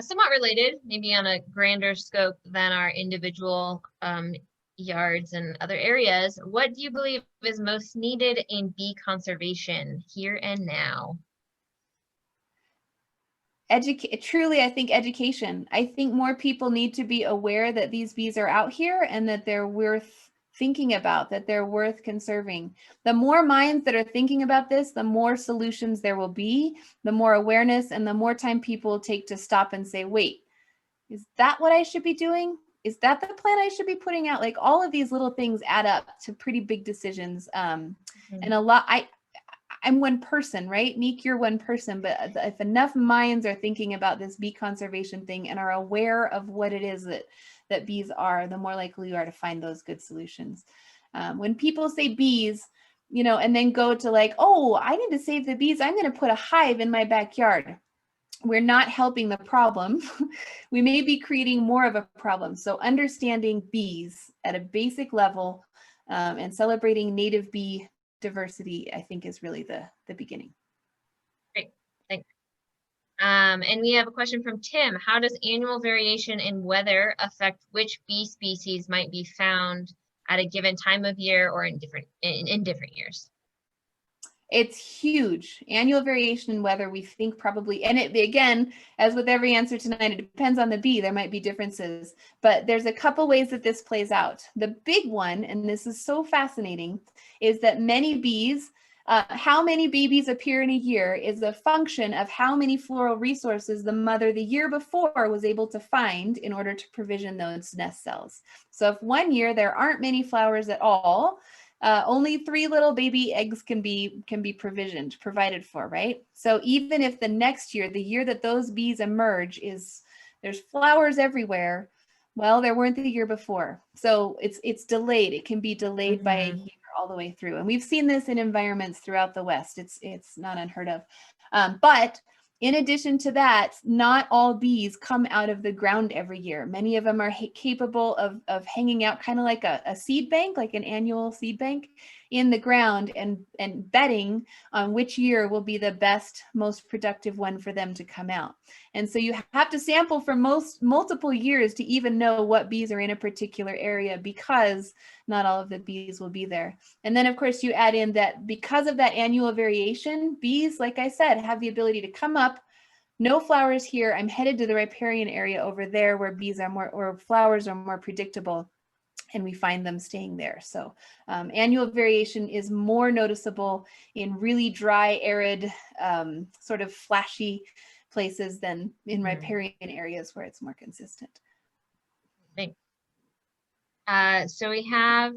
Speaker 1: somewhat related, maybe on a grander scope than our individual yards and other areas, what do you believe is most needed in bee conservation here and now?
Speaker 2: Truly, I think education. I think more people need to be aware that these bees are out here and that they're worth thinking about, that they're worth conserving. The more minds that are thinking about this, the more solutions there will be, the more awareness, and the more time people will take to stop and say, wait, is that what I should be doing? Is that the plan I should be putting out? Like all of these little things add up to pretty big decisions. And a lot, I'm one person, right? Meek, you're one person, but if enough minds are thinking about this bee conservation thing and are aware of what it is that bees are, the more likely you are to find those good solutions. When people say bees, you know, and then go to like, oh, I need to save the bees, I'm going to put a hive in my backyard. We're not helping the problem. We may be creating more of a problem. So understanding bees at a basic level and celebrating native bee diversity, I think, is really the beginning.
Speaker 1: Great, thanks. And we have a question from Tim. How does annual variation in weather affect which bee species might be found at a given time of year or in different years?
Speaker 2: It's huge. Annual variation in weather, we think probably, and it, again, as with every answer tonight, it depends on the bee. There might be differences, but there's a couple ways that this plays out. The big one, and this is so fascinating, is that many bees, how many babies appear in a year is a function of how many floral resources the mother the year before was able to find in order to provision those nest cells. So if one year there aren't many flowers at all, only 3 little baby eggs can be provided for, right? So even if the next year, the year that those bees emerge, there's flowers everywhere, well, there weren't the year before. So it's delayed. It can be delayed by a year all the way through. And we've seen this in environments throughout the West. It's not unheard of. But in addition to that, not all bees come out of the ground every year. Many of them are capable of hanging out kind of like a seed bank, like an annual seed bank in the ground and betting on which year will be the best, most productive one for them to come out. And so you have to sample for multiple years to even know what bees are in a particular area, because not all of the bees will be there. And then of course you add in that because of that annual variation, bees, like I said, have the ability to come up, no flowers here, I'm headed to the riparian area over there where bees are more, or flowers are more predictable, and we find them staying there. So annual variation is more noticeable in really dry, arid, sort of flashy places than in riparian areas where it's more consistent.
Speaker 1: Thanks. So we have,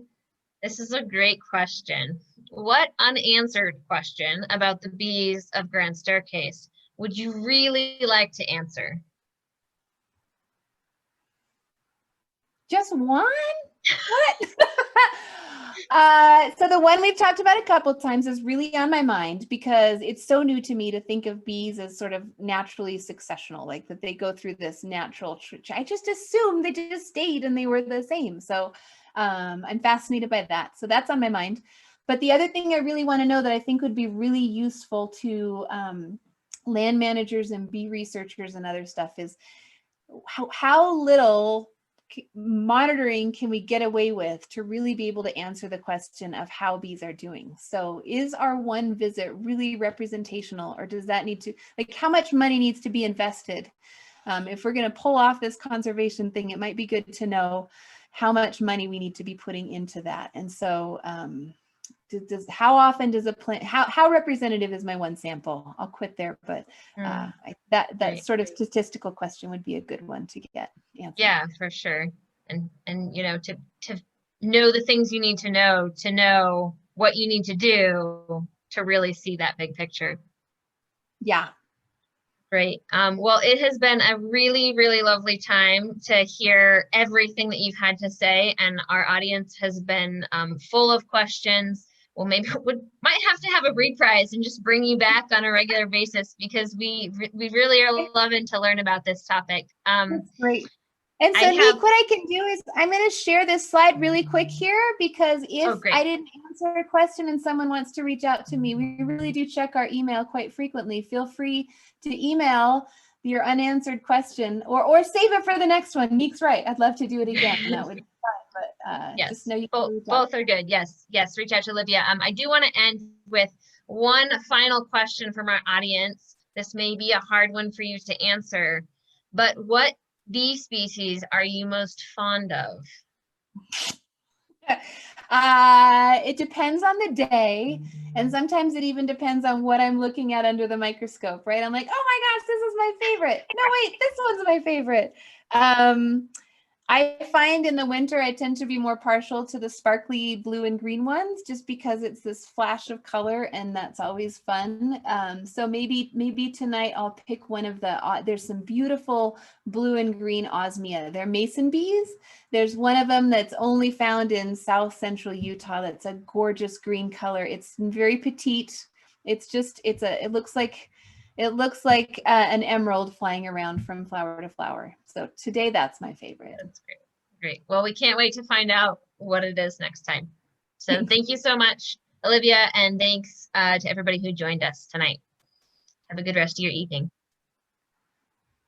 Speaker 1: this is a great question. What unanswered question about the bees of Grand Staircase would you really like to answer?
Speaker 2: Just one? What? So the one we've talked about a couple of times is really on my mind because it's so new to me to think of bees as sort of naturally successional, like that they go through this natural, I just assumed they just stayed and they were the same. So I'm fascinated by that. So that's on my mind. But the other thing I really want to know that I think would be really useful to land managers and bee researchers and other stuff is how little monitoring can we get away with to really be able to answer the question of how bees are doing. So is our one visit really representational, or does that need to, like, how much money needs to be invested? If we're going to pull off this conservation thing, it might be good to know how much money we need to be putting into that. And so how often does a plant, how representative is my one sample? I'll quit there, but that right. Sort of statistical question would be a good one to get answered.
Speaker 1: Yeah, for sure. And you know, to know the things you need to know what you need to do to really see that big picture.
Speaker 2: Yeah.
Speaker 1: Great. Well, it has been a really, really lovely time to hear everything that you've had to say, and our audience has been full of questions. Well, maybe might have to have a reprise and just bring you back on a regular basis, because we really are loving to learn about this topic.
Speaker 2: That's great. And so, Nick, what I can do is I'm going to share this slide really quick here, because if I didn't answer a question and someone wants to reach out to me, we really do check our email quite frequently. Feel free to email your unanswered question or save it for the next one. Nick's right. I'd love to do it again. That would be fun. But
Speaker 1: yes,
Speaker 2: just know you
Speaker 1: both are good. Yes, reach out to Olivia. I do want to end with one final question from our audience. This may be a hard one for you to answer, but what bee species are you most fond of?
Speaker 2: It depends on the day, and sometimes it even depends on what I'm looking at under the microscope, right? I'm like, oh my gosh, this is my favorite. No, wait, this one's my favorite. I find in the winter, I tend to be more partial to the sparkly blue and green ones, just because it's this flash of color and that's always fun. So maybe tonight I'll pick one of the, there's some beautiful blue and green osmia. They're mason bees. There's one of them that's only found in South Central Utah. That's a gorgeous green color. It's very petite. It's just, it looks like an emerald flying around from flower to flower. So today, that's my favorite.
Speaker 1: That's great. Great. Well, we can't wait to find out what it is next time. So thank you so much, Olivia, and thanks to everybody who joined us tonight. Have a good rest of your evening.